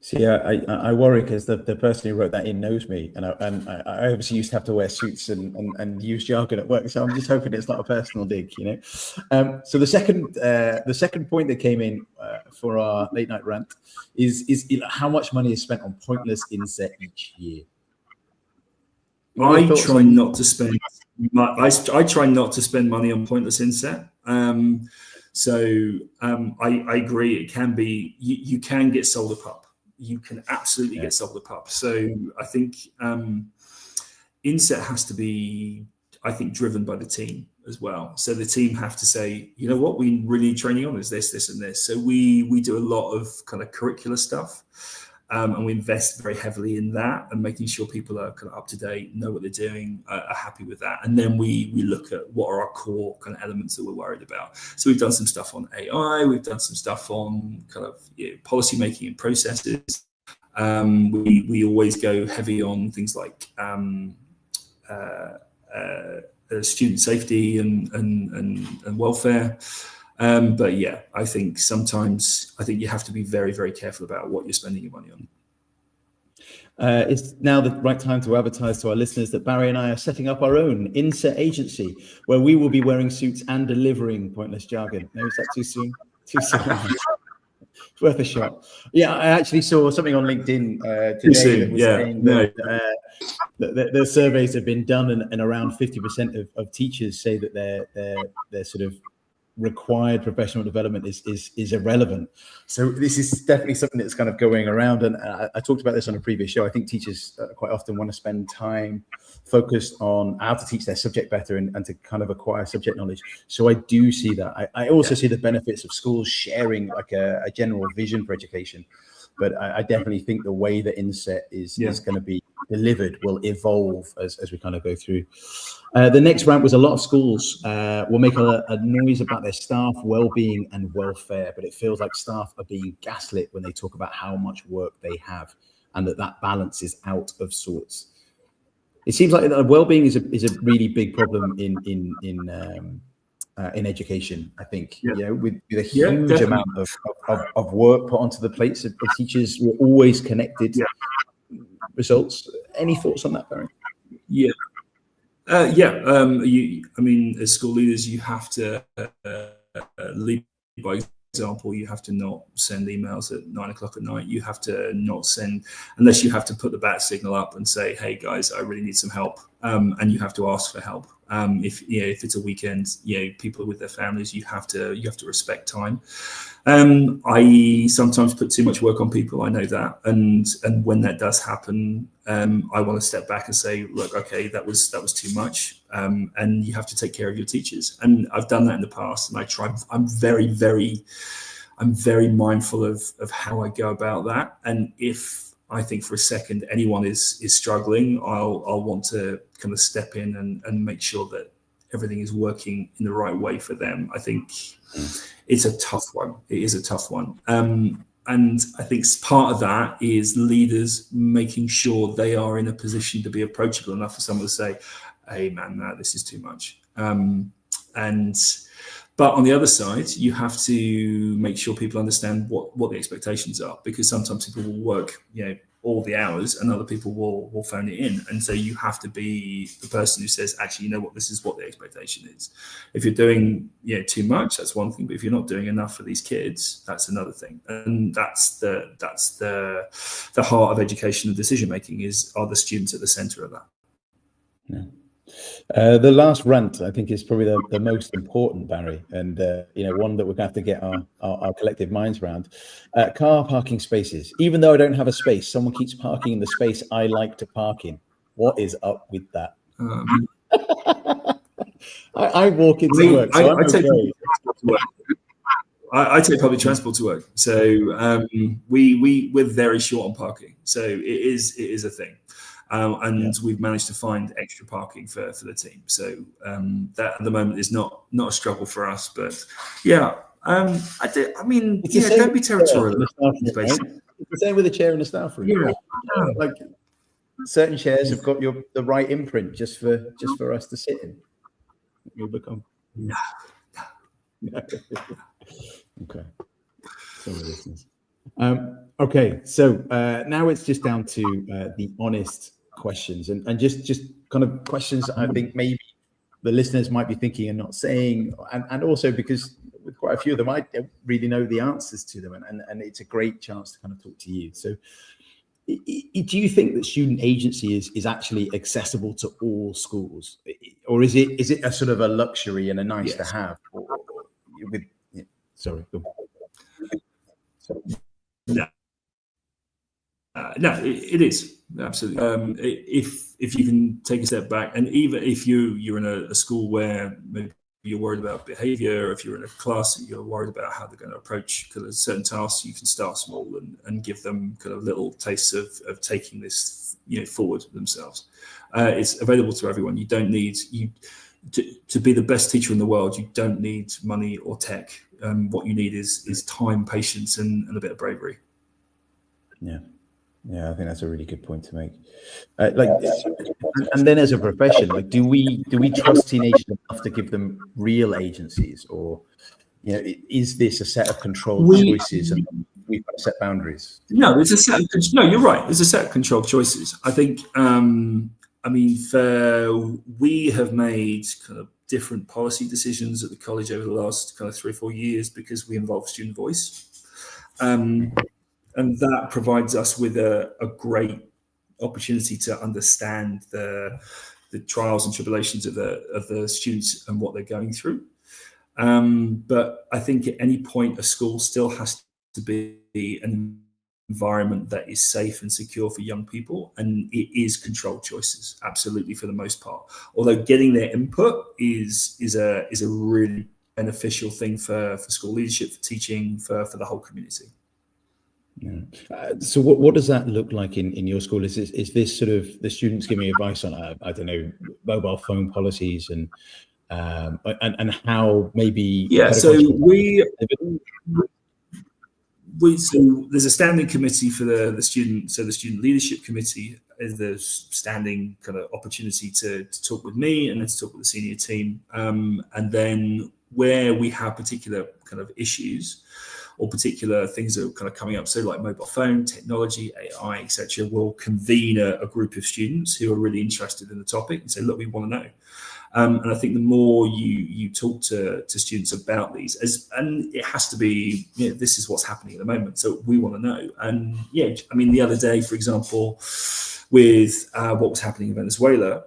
See, I worry because the person who wrote that in knows me, and I obviously used to have to wear suits and use jargon at work. So I'm just hoping it's not a personal dig, So the second point that came in for our late night rant is how much money is spent on pointless inset each year. I try not to spend money on pointless inset. I agree. It can be, you can get sold a pup. You can absolutely get sold a pup. So I think inset has to be, driven by the team as well. So the team have to say, what we really need training on is this, and this. So we do a lot of kind of curricular stuff, and we invest very heavily in that, and making sure people are kind of up to date, know what they're doing, are happy with that. And then we look at what are our core kind of elements that we're worried about. So we've done some stuff on AI, we've done some stuff on kind of policy making and processes. We always go heavy on things like student safety and welfare. But yeah, I think you have to be very, very careful about what you're spending your money on. It's now the right time to advertise to our listeners that Barry and I are setting up our own inset agency, where we will be wearing suits and delivering pointless jargon. No, is that too soon? Too soon. It's worth a shot. Yeah, I actually saw something on LinkedIn today that was saying that the surveys have been done, and around 50% of teachers say that they're sort of required professional development is irrelevant. So this is definitely something that's kind of going around. And I talked about this on a previous show. I think teachers quite often want to spend time focused on how to teach their subject better and to kind of acquire subject knowledge. So I do see that. I also see the benefits of schools sharing like a general vision for education. But I definitely think the way that Inset is going to be delivered will evolve as we kind of go through. The next rant was a lot of schools will make a noise about their staff well-being and welfare, but it feels like staff are being gaslit when they talk about how much work they have and that balance is out of sorts. It seems like well-being is a really big problem in education, I think, with a huge amount of work put onto the plates of teachers. We're always connected results. Any thoughts on that, Barry? I mean, as school leaders, you have to lead by example. You have to not send emails at 9 o'clock at night. You have to not send, unless you have to put the bat signal up and say, "Hey guys, I really need some help," and you have to ask for help. If it's a weekend, people with their families, you have to respect time. I sometimes put too much work on people. I know that, and when that does happen, I want to step back and say, look, okay, that was too much, and you have to take care of your teachers. And I've done that in the past, and I try. I'm very mindful of how I go about that. And if I think for a second anyone is struggling, I'll want to kind of step in and make sure that everything is working in the right way for them. I think it's a tough one. It is a tough one. And I think part of that is leaders making sure they are in a position to be approachable enough for someone to say, "Hey man, this is too much." But on the other side, you have to make sure people understand what the expectations are, because sometimes people will work, all the hours, and other people will phone it in. And so you have to be the person who says, actually, this is what the expectation is. If you're doing, too much, that's one thing. But if you're not doing enough for these kids, that's another thing. And that's the heart of education and decision making are the students at the center of that. Yeah. The last rant, I think, is probably the most important, Barry, and one that we're going to have to get our collective minds around. Car parking spaces. Even though I don't have a space, someone keeps parking in the space I like to park in. What is up with that? I walk into work. So I take public transport to work. So we're very short on parking. So it is a thing. We've managed to find extra parking for the team. So that at the moment is not a struggle for us. But don't be territorial. It's the same with the chair in the staff room. Yeah. Like certain chairs have got the right imprint just for us to sit in. You'll become okay. Sorry, listeners. Okay, so now it's just down to the honest questions and just kind of questions I think maybe the listeners might be thinking and not saying, and also because with quite a few of them I don't really know the answers to them, and it's a great chance to kind of talk to you. So do you think that student agency is actually accessible to all schools, or is it a sort of a luxury and a nice to have? No, it is absolutely. If you can take a step back, and even if you're in a school where maybe you're worried about behaviour, if you're in a class that you're worried about how they're going to approach kind of certain tasks, you can start small and give them kind of little tastes of taking this forward themselves. It's available to everyone. You don't need to be the best teacher in the world. You don't need money or tech. What you need is time, patience, and a bit of bravery. Yeah, I think that's a really good point to make. And then as a profession, do we trust teenagers enough to give them real agencies, or is this a set of controlled choices and we've got to set boundaries? No, it's a set. No, you're right. It's a set of controlled choices. I think. We have made kind of different policy decisions at the college over the last kind of 3 or 4 years because we involve student voice. And that provides us with a great opportunity to understand the trials and tribulations of the students and what they're going through. But I think at any point, a school still has to be an environment that is safe and secure for young people, and it is controlled choices, absolutely, for the most part. Although getting their input is a really beneficial thing for school leadership, for teaching, for the whole community. Yeah. So what does that look like in your school? Is this sort of the students giving advice on I don't know, mobile phone policies and how maybe So so there's a standing committee for the student. So the student leadership committee is the standing kind of opportunity to talk with me and then to talk with the senior team. And then where we have particular kind of issues or particular things that are kind of coming up, so like mobile phone technology, AI, etc., we'll convene a group of students who are really interested in the topic and say, look, we want to know. And I think the more you talk to students about these, and it has to be, this is what's happening at the moment, so we want to know. And I mean, the other day, for example, with what was happening in Venezuela,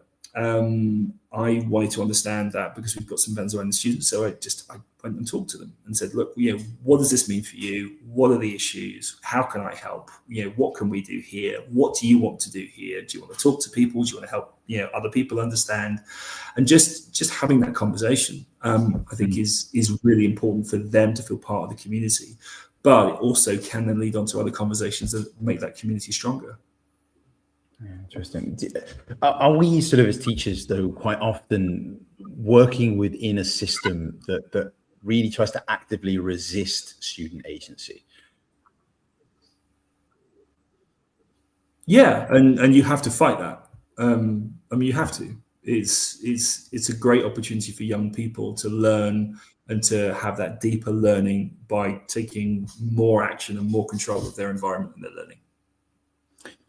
I wanted to understand that because we've got some Venezuelan students. So I went and talked to them and said, look, what does this mean for you? What are the issues? How can I help? What can we do here? What do you want to do here? Do you want to talk to people? Do you want to help, other people understand? And just having that conversation, I think is really important for them to feel part of the community. But it also can then lead on to other conversations that make that community stronger. Interesting. Are we sort of as teachers, though, quite often working within a system that really tries to actively resist student agency? Yeah, and you have to fight that. I mean, you have to. It's a great opportunity for young people to learn and to have that deeper learning by taking more action and more control of their environment and their learning.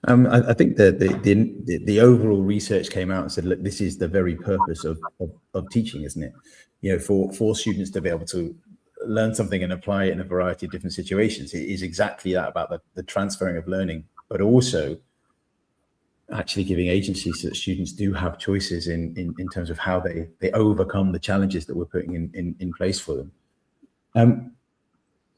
I think that the overall research came out and said, look, this is the very purpose of teaching, isn't it? For students to be able to learn something and apply it in a variety of different situations. It is exactly that, about the transferring of learning, but also actually giving agency so that students do have choices in terms of how they overcome the challenges that we're putting in place for them.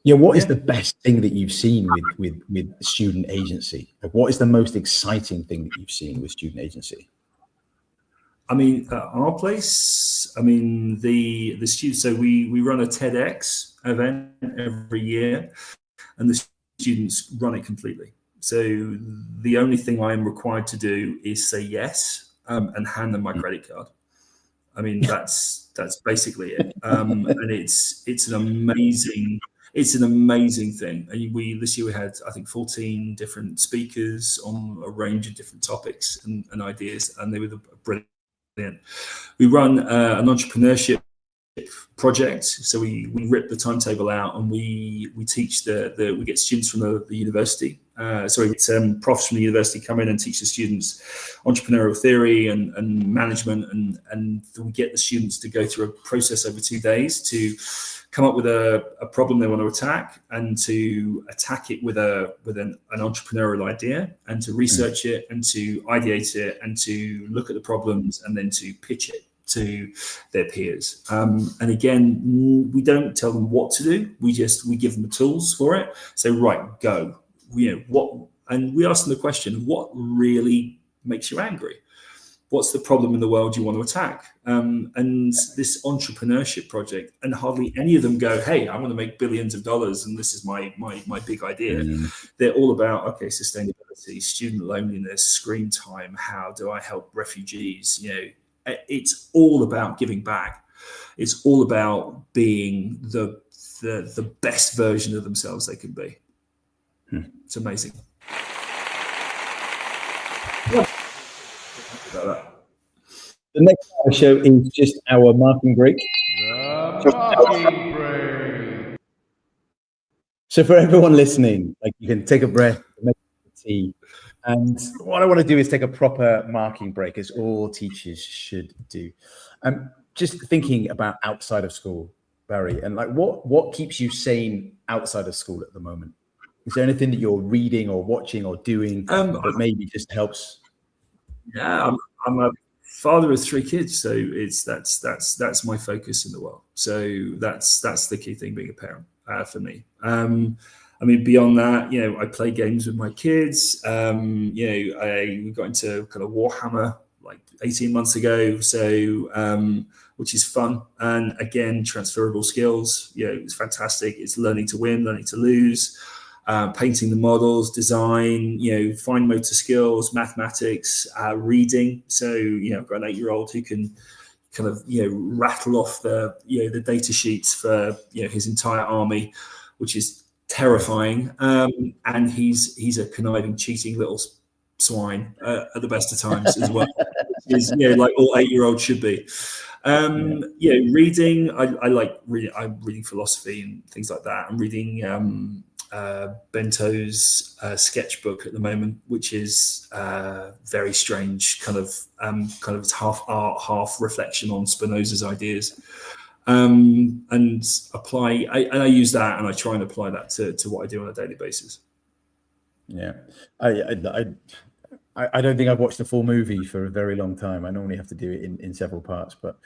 What is the best thing that you've seen with student agency? Like, what is the most exciting thing that you've seen with student agency? I mean, at our place, I mean, the students, so we run a TEDx event every year, and the students run it completely. So the only thing I am required to do is say yes and hand them my credit card. I mean, that's basically it. And it's an amazing thing. And this year we had, I think, 14 different speakers on a range of different topics and ideas, and they were brilliant. We run an entrepreneurship project, so we rip the timetable out and we teach we get students from the university. Profs from the university come in and teach the students entrepreneurial theory and management, and we get the students to go through a process over 2 days to come up with a problem they want to attack, and to attack it with an entrepreneurial idea, and to research it, and to ideate it, and to look at the problems, and then to pitch it to their peers. And again, we don't tell them what to do. We give them the tools for it. So right, go. And we ask them the question: what really makes you angry? What's the problem in the world you want to attack? And this entrepreneurship project, and hardly any of them go, hey, I want to make billions of dollars and this is my big idea. They're all about, sustainability, student loneliness, screen time. How do I help refugees? It's all about giving back. It's all about being the best version of themselves they can be. It's amazing. The next show is just our marking break. So for everyone listening, you can take a breath, make tea. And what I want to do is take a proper marking break, as all teachers should do. Just thinking about outside of school, Barry, and what keeps you sane outside of school at the moment? Is there anything that you're reading or watching or doing that maybe just helps? Yeah, I'm a father of 3 kids, so that's my focus in the world. So that's the key thing, being a parent for me. I mean, beyond that, I play games with my kids. I got into kind of Warhammer like 18 months ago, so which is fun, and again, transferable skills. It's fantastic. It's learning to win, learning to lose, painting the models, design, fine motor skills, mathematics, reading. So I've got an 8-year-old who can kind of rattle off the data sheets for his entire army, which is terrifying. And he's a conniving, cheating little swine at the best of times as well. Is like all 8-year-olds should be. Reading. I like reading. I'm reading philosophy and things like that. I'm reading Bento's sketchbook at the moment, which is very strange, kind of it's half art, half reflection on Spinoza's ideas, and apply. I use that, and I try and apply that to what I do on a daily basis. Yeah, I don't think I've watched a full movie for a very long time. I normally have to do it in several parts, but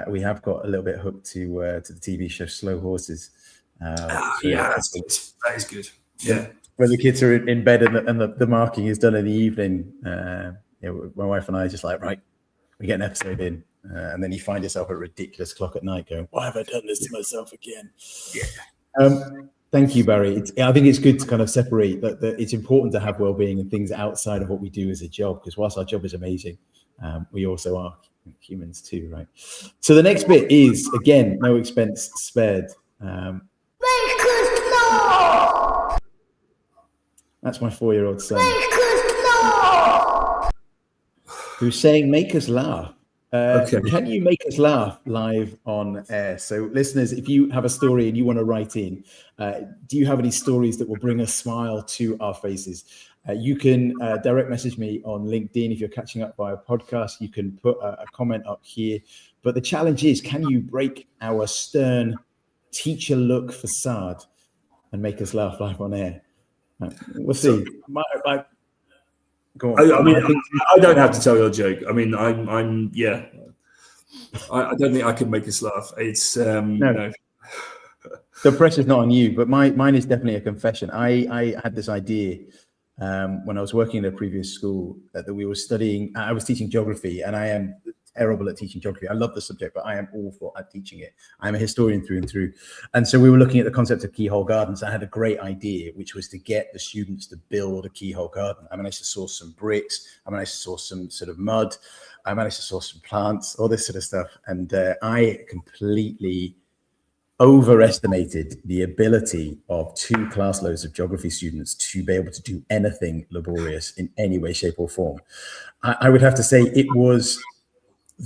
we have got a little bit hooked to the TV show Slow Horses. That is good. Yeah, when the kids are in bed and the marking is done in the evening, my wife and I are just like, right, we get an episode in, and then you find yourself at a ridiculous clock at night going, why have I done this to myself again? Yeah. Thank you, Barry. I think it's good to kind of separate that it's important to have well-being and things outside of what we do as a job, because whilst our job is amazing, we also are humans too, right? So the next bit is, again, no expense spared. Make us laugh! That's my 4-year-old son. Make us laugh! Who's saying, make us laugh. Okay. Can you make us laugh live on air? So listeners, if you have a story and you want to write in, do you have any stories that will bring a smile to our faces? You can direct message me on LinkedIn. If you're catching up via podcast, you can put a comment up here. But the challenge is, can you break our stern teacher look facade and make us laugh live on air? We'll see. Go on. I mean, I don't have to tell you a joke. I mean, I don't think I can make us laugh. It's no. The pressure's not on you, but mine is definitely a confession. I had this idea when I was working at a previous school that we were studying. I was teaching geography, and I am terrible at teaching geography. I love the subject, but I am awful at teaching it. I'm a historian through and through. And so we were looking at the concept of keyhole gardens. I had a great idea, which was to get the students to build a keyhole garden. I managed to source some bricks. I managed to source some sort of mud. I managed to source some plants, all this sort of stuff. And I completely overestimated the ability of 2 class loads of geography students to be able to do anything laborious in any way, shape or form. I would have to say it was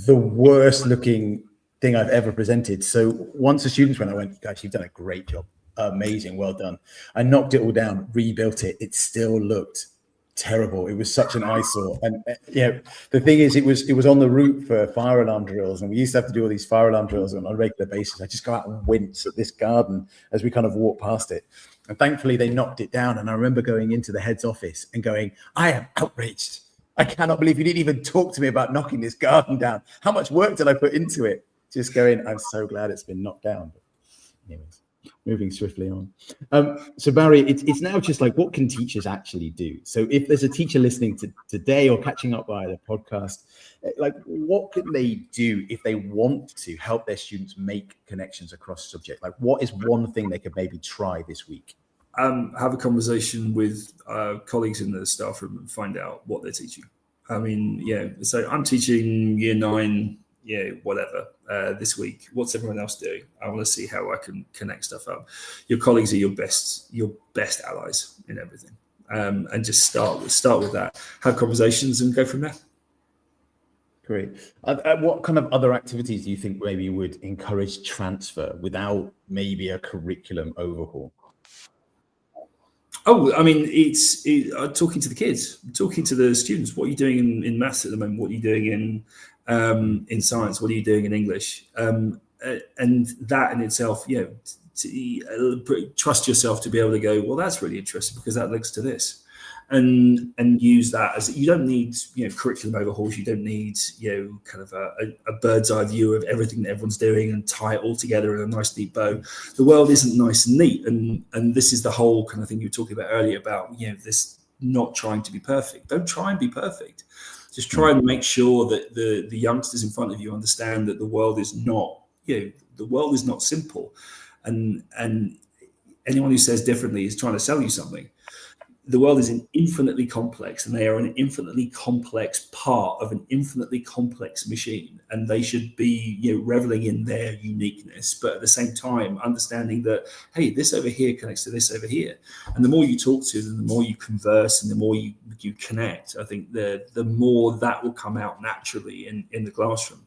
the worst looking thing I've ever presented. So once the students went, I went, guys, you've done a great job. Amazing. Well done. I knocked it all down, rebuilt it. It still looked terrible. It was such an eyesore. And the thing is, it was on the route for fire alarm drills. And we used to have to do all these fire alarm drills on a regular basis. I just go out and wince at this garden as we kind of walk past it. And thankfully they knocked it down. And I remember going into the head's office and going, I am outraged. I cannot believe you didn't even talk to me about knocking this garden down. How much work did I put into it? Just going, I'm so glad it's been knocked down. But anyways, moving swiftly on. So Barry, it's now just like, what can teachers actually do? So if there's a teacher listening to today or catching up via the podcast, like what can they do if they want to help their students make connections across subject? Like what is one thing they could maybe try this week? Have a conversation with colleagues in the staff room and find out what they're teaching. I mean, so I'm teaching year 9, whatever, this week. What's everyone else doing? I want to see how I can connect stuff up. Your colleagues are your best allies in everything. And just start with that. Have conversations and go from there. Great. What kind of other activities do you think maybe would encourage transfer without maybe a curriculum overhaul? Oh, I mean, it's talking to the kids, talking to the students. What are you doing in maths at the moment? What are you doing in science? What are you doing in English? And that in itself, trust yourself to be able to go, well, that's really interesting because that links to this. and use that as, you don't need, curriculum overhauls. You don't need, kind of a bird's eye view of everything that everyone's doing and tie it all together in a nice neat bow. The world isn't nice and neat, and this is the whole kind of thing you were talking about earlier about, this not trying to be perfect. Don't try and be perfect. Just try and make sure that the youngsters in front of you understand that the world is not, the world is not simple, and anyone who says differently is trying to sell you something. The world is infinitely complex, and they are an infinitely complex part of an infinitely complex machine, and they should be, reveling in their uniqueness, but at the same time understanding that, hey, this over here connects to this over here. And the more you talk to them, the more you converse, and the more you connect, I think the more that will come out naturally in the classroom.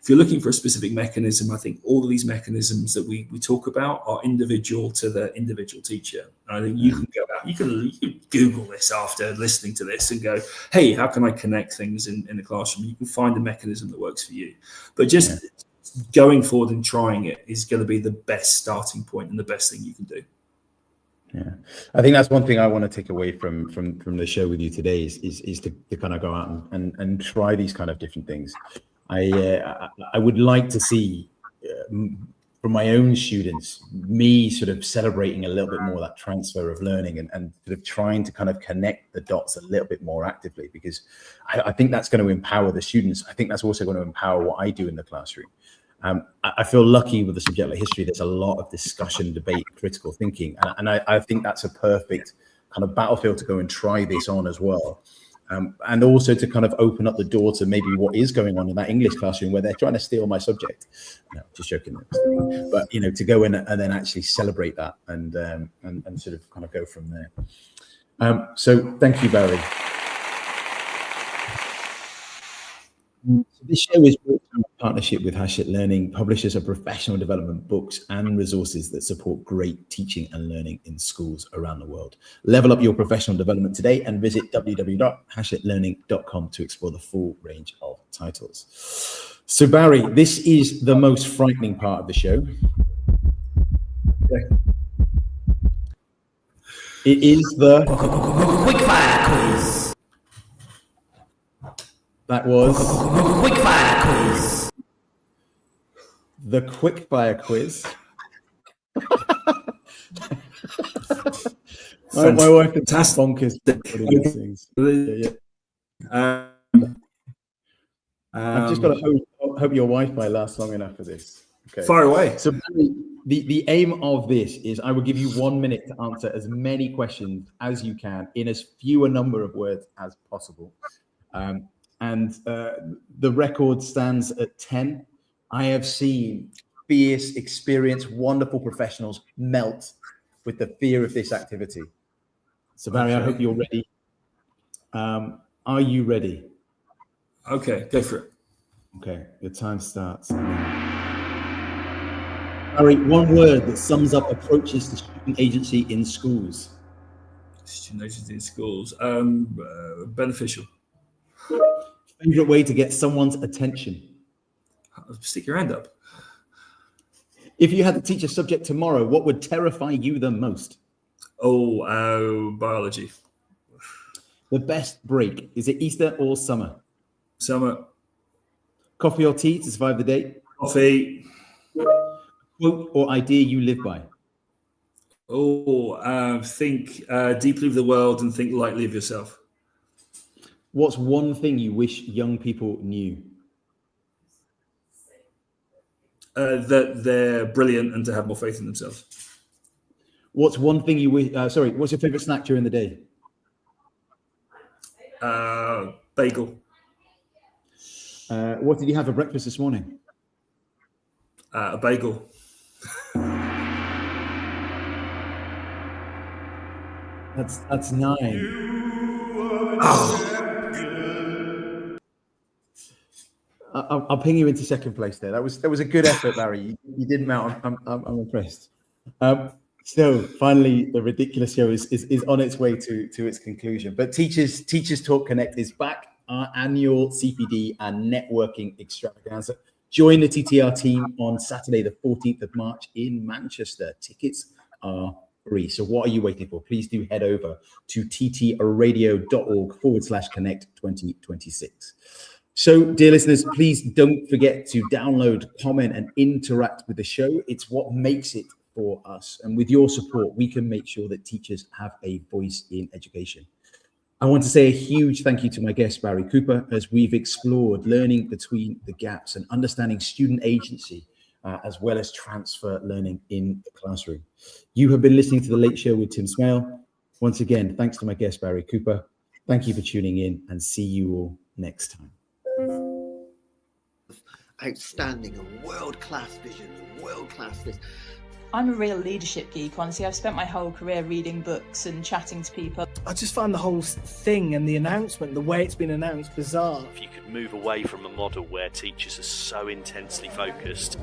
If you're looking for a specific mechanism, I think all of these mechanisms that we talk about are individual to the individual teacher. And I think you can go out, you can Google this after listening to this and go, hey, how can I connect things in the classroom? You can find a mechanism that works for you. But just going forward and trying it is going to be the best starting point and the best thing you can do. Yeah, I think that's one thing I want to take away from the show with you today is to kind of go out and try these kind of different things. I would like to see from my own students, me sort of celebrating a little bit more that transfer of learning and sort of trying to kind of connect the dots a little bit more actively, because I think that's going to empower the students. I think that's also going to empower what I do in the classroom. I feel lucky with the subject like history. There's a lot of discussion, debate, critical thinking, and I think that's a perfect kind of battlefield to go and try this on as well. And also to kind of open up the door to maybe what is going on in that English classroom where they're trying to steal my subject. No, just joking. But to go in and then actually celebrate that and sort of kind of go from there. So thank you, Barry. So this show is brought to you in partnership with Hachette Learning, publishers of professional development books and resources that support great teaching and learning in schools around the world. Level up your professional development today and visit www.hachetlearning.com to explore the full range of titles. So Barry, this is the most frightening part of the show. Okay. It is the quickfire quiz. That was quickfire quiz. The quickfire quiz. my wife is bonkers. I've just got to hope your Wi-Fi lasts long enough for this. Okay. Far away. So the aim of this is I will give you 1 minute to answer as many questions as you can in as few a number of words as possible. And the record stands at 10. I have seen fierce, experienced, wonderful professionals melt with the fear of this activity. So Barry, I hope you're ready. Are you ready? Okay, go for it. Okay, your time starts. Barry, one word that sums up approaches to student agency in schools. Student agency in schools, beneficial. Favorite way to get someone's attention? Stick your hand up. If you had to teach a subject tomorrow, what would terrify you the most? Biology. The best break, is it Easter or summer? Summer. Coffee or tea to survive the day? Coffee. Quote or idea you live by? Think deeply of the world and think lightly of yourself. What's one thing you wish young people knew? That they're brilliant and to have more faith in themselves. What's one thing you wish? What's your favorite snack during the day? Bagel. What did you have for breakfast this morning? A bagel. That's 9. I'll ping you into second place there. That was a good effort, Larry. You did mount. I'm impressed. So finally, the ridiculous show is on its way to its conclusion. But Teachers Talk Connect is back, our annual CPD and networking extravaganza. Join the TTR team on Saturday, the 14th of March in Manchester. Tickets are free. So what are you waiting for? Please do head over to ttradio.org/connect 2026. So, dear listeners, please don't forget to download, comment, and interact with the show. It's what makes it for us. And with your support, we can make sure that teachers have a voice in education. I want to say a huge thank you to my guest, Barry Cooper, as we've explored learning between the gaps and understanding student agency, as well as transfer learning in the classroom. You have been listening to The Late Show with Tim Smale. Once again, thanks to my guest, Barry Cooper. Thank you for tuning in, and see you all next time. Outstanding and world-class vision, world-class this. I'm a real leadership geek, honestly. I've spent my whole career reading books and chatting to people. I just find the whole thing and the announcement, the way it's been announced, bizarre. If you could move away from a model where teachers are so intensely focused.